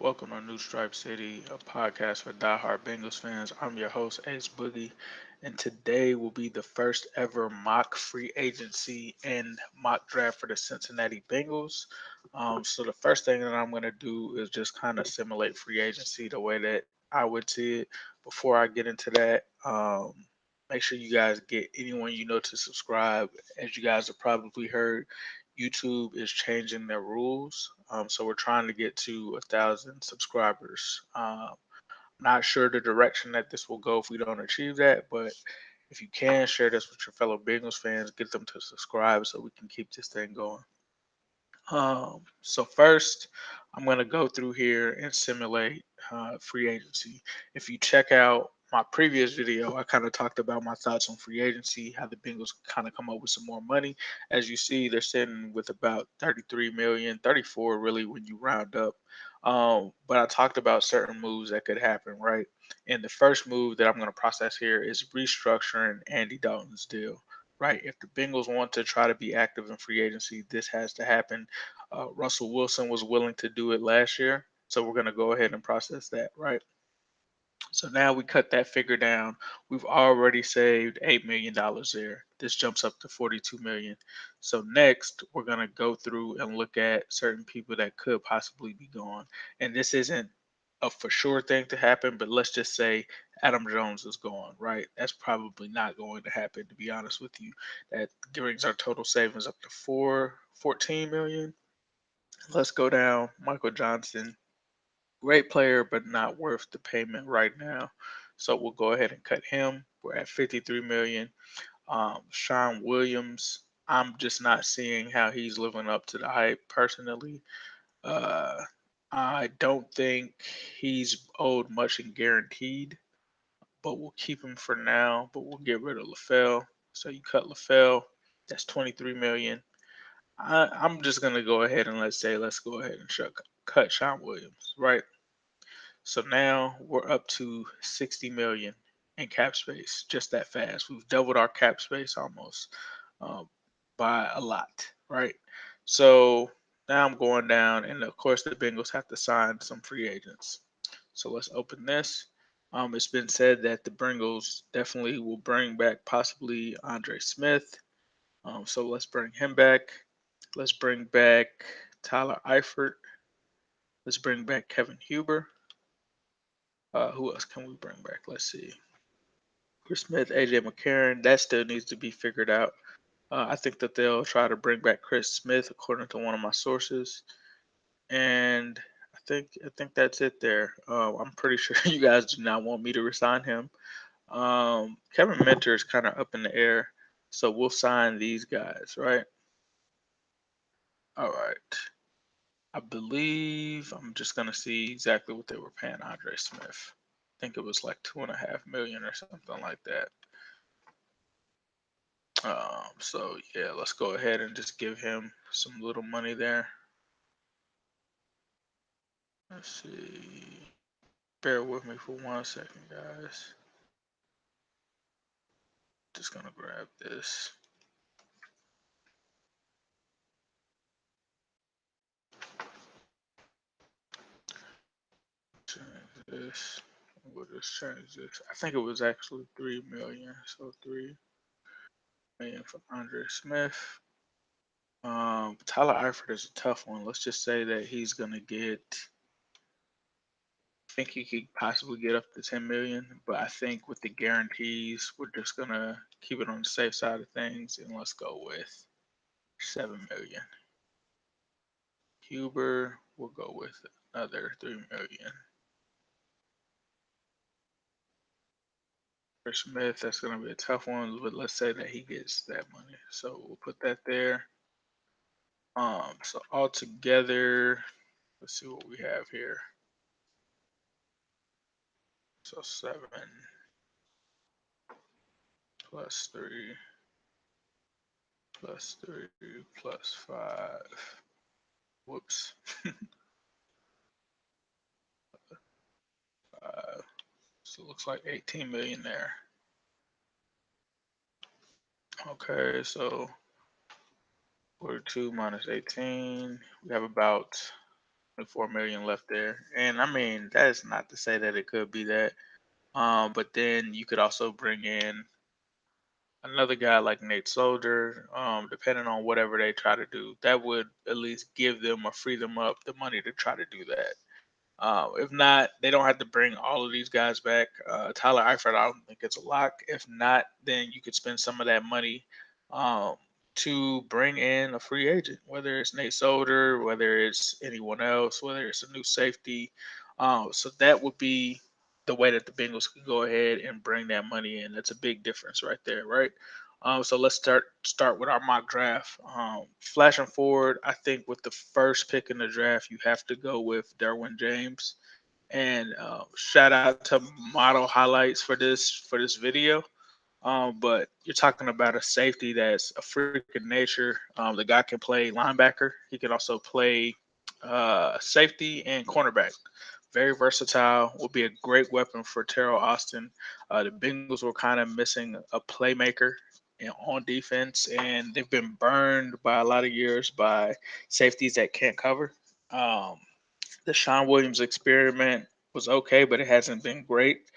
Welcome to New Stripe City, a podcast for diehard Bengals fans. I'm your host, Ace Boogie, and today will be the first ever mock free agency and mock draft for the Cincinnati Bengals. So the first thing that I'm going to do is just kind of simulate free agency the way that I would see it. Before I get into that, make sure you guys get anyone you know to subscribe. As you guys have probably heard, YouTube is changing their rules. So we're trying to get to 1,000 subscribers. Not sure the direction that this will go if we don't achieve that, but if you can share this with your fellow Bengals fans, get them to subscribe so we can keep this thing going. So first, I'm going to go through here and simulate free agency. If you check out my previous video, I kind of talked about my thoughts on free agency, how the Bengals kind of come up with some more money. As you see, they're sitting with about 33 million, 34 really when you round up. But I talked about certain moves that could happen, right? And the first move that I'm going to process here is restructuring Andy Dalton's deal. Right. If the Bengals want to try to be active in free agency, this has to happen. Russell Wilson was willing to do it last year, so we're going to go ahead and process that, right? So now we cut that figure down. We've already saved $8 million there. This jumps up to 42 million. So next, we're going to go through and look at certain people that could possibly be gone. And this isn't a for sure thing to happen, but let's just say Adam Jones is gone, right? That's probably not going to happen, to be honest with you. That brings our total savings up to 14 million. Let's go down. Michael Johnson, great player, but not worth the payment right now. So we'll go ahead and cut him. We're at 53 million. Sean Williams, I'm just not seeing how he's living up to the hype personally. Uh, I don't think he's owed much and guaranteed, but we'll keep him for now. But we'll get rid of LaFell. So you cut LaFell, that's 23 million. I'm just gonna go ahead and let's go ahead and cut Sean Williams, right? So now we're up to 60 million in cap space, just that fast. We've doubled our cap space almost uh, by a lot, right? So now I'm going down, and of course the Bengals have to sign some free agents. So let's open this. It's been said that the Bengals definitely will bring back possibly Andre Smith. So let's bring him back. Let's bring back Tyler Eifert. Let's bring back Kevin Huber. Who else can we bring back? Let's see. Chris Smith, AJ McCarron. That still needs to be figured out. I think that they'll try to bring back Chris Smith, according to one of my sources. And I think that's it there. I'm pretty sure you guys do not want me to resign him. Kevin Mentor is kind of up in the air, so we'll sign these guys, right? All right. I believe I'm just gonna see exactly what they were paying Andre Smith. I think it was like 2.5 million or something like that. So yeah, let's go ahead and just give him some little money there. Let's see. Bear with me for 1 second, guys. Just gonna grab this. Change this. We'll just change this. I think it was actually 3 million. So 3 million for Andre Smith. Tyler Eifert is a tough one. Let's just say that he's gonna get. I think he could possibly get up to 10 million, but I think with the guarantees, we're just gonna keep it on the safe side of things and let's go with 7 million. Huber, we'll go with another 3 million. For Smith, that's gonna be a tough one, but let's say that he gets that money. So we'll put that there. So altogether, let's see what we have here. So 7 plus 3 plus 5. Whoops. 5. So it looks like 18 million there. Okay, so 42 minus 18. We have about $4 million left there. And I mean, that's not to say that it could be that. But then you could also bring in another guy like Nate Solder, depending on whatever they try to do. That would at least give them or free them up the money to try to do that. If not, they don't have to bring all of these guys back. Tyler Eifert, I don't think it's a lock. If not, then you could spend some of that money um, to bring in a free agent, whether it's Nate Solder, whether it's anyone else, whether it's a new safety. So that would be the way that the Bengals could go ahead and bring that money in. That's a big difference right there, right? So let's start with our mock draft. Flashing forward, I think with the first pick in the draft, you have to go with Derwin James. And shout out to Model Highlights for this video. But you're talking about a safety that's a freak of nature. The guy can play linebacker. He can also play safety and cornerback. Very versatile. Will be a great weapon for Terrell Austin. The Bengals were kind of missing a playmaker on defense, and they've been burned by a lot of years by safeties that can't cover. Um, the Sean Williams experiment was okay, but it hasn't been great.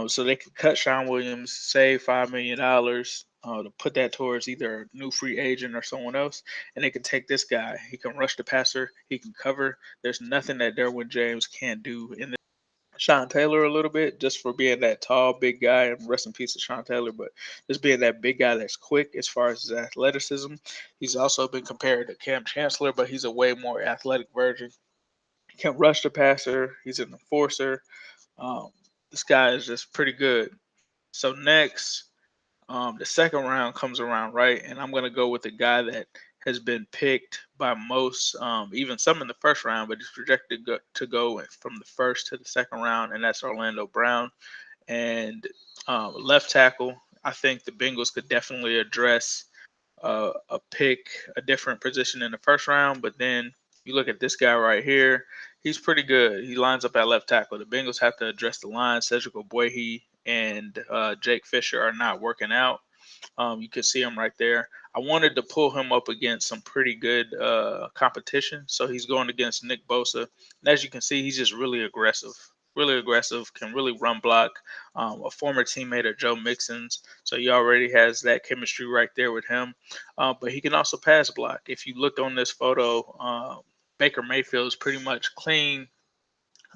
So they could cut Sean Williams, save $5 million to put that towards either a new free agent or someone else, and they can take this guy. He can rush the passer, he can cover. There's nothing that Derwin James can't do in the Sean Taylor a little bit just for being that tall, big guy. And rest in peace to Sean Taylor, but just being that big guy that's quick as far as his athleticism. He's also been compared to Cam Chancellor, but he's a way more athletic version. He can rush the passer. He's an enforcer. Um, this guy is just pretty good. So next, the second round comes around, right? And I'm gonna go with a guy that has been picked by most, even some in the first round, but he's projected to go from the first to the second round, and that's Orlando Brown. And left tackle, I think the Bengals could definitely address a different position in the first round. But then you look at this guy right here, he's pretty good. He lines up at left tackle. The Bengals have to address the line. Cedric Ogbuehi and Jake Fisher are not working out. You can see him right there. I wanted to pull him up against some pretty good competition. So he's going against Nick Bosa. And as you can see, he's just really aggressive. Really aggressive, can really run block. A former teammate of Joe Mixon's. So he already has that chemistry right there with him. But he can also pass block. If you look on this photo, Baker Mayfield is pretty much clean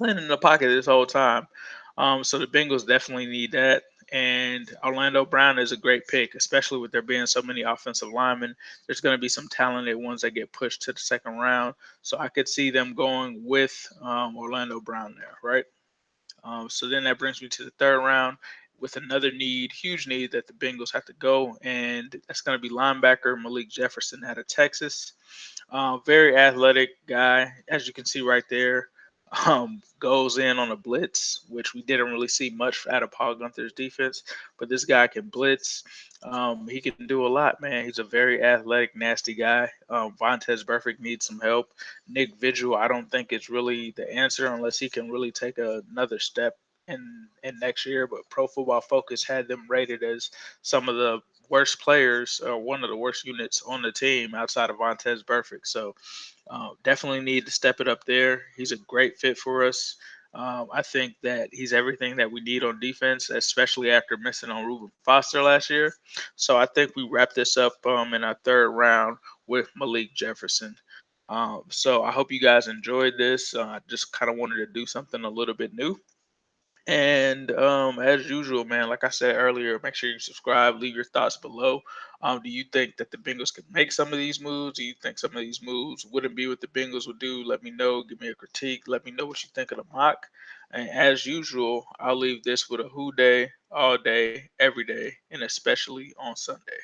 in the pocket this whole time. So the Bengals definitely need that. And Orlando Brown is a great pick, especially with there being so many offensive linemen. There's going to be some talented ones that get pushed to the second round. So I could see them going with Orlando Brown there, right? So then that brings me to the third round with another need, huge need that the Bengals have to go, and that's going to be linebacker Malik Jefferson out of Texas. Very athletic guy, as you can see right there. Goes in on a blitz, which we didn't really see much out of Paul Gunther's defense, but this guy can blitz. He can do a lot, man. He's a very athletic, nasty guy. Vontez Burfict needs some help. Nick Vigil, I don't think it's really the answer unless he can really take another step in next year. But Pro Football Focus had them rated as some of the worst players or one of the worst units on the team outside of Vontez Burfict. So definitely need to step it up there. He's a great fit for us. I think that he's everything that we need on defense, especially after missing on Reuben Foster last year. So I think we wrap this up in our third round with Malik Jefferson. So I hope you guys enjoyed this. I just kind of wanted to do something a little bit new. And as usual, man, like I said earlier, make sure you subscribe, leave your thoughts below. Do you think that the Bengals could make some of these moves? Do you think some of these moves wouldn't be what the Bengals would do? Let me know. Give me a critique. Let me know what you think of the mock. And as usual, I'll leave this with a who day, all day, every day, and especially on Sunday.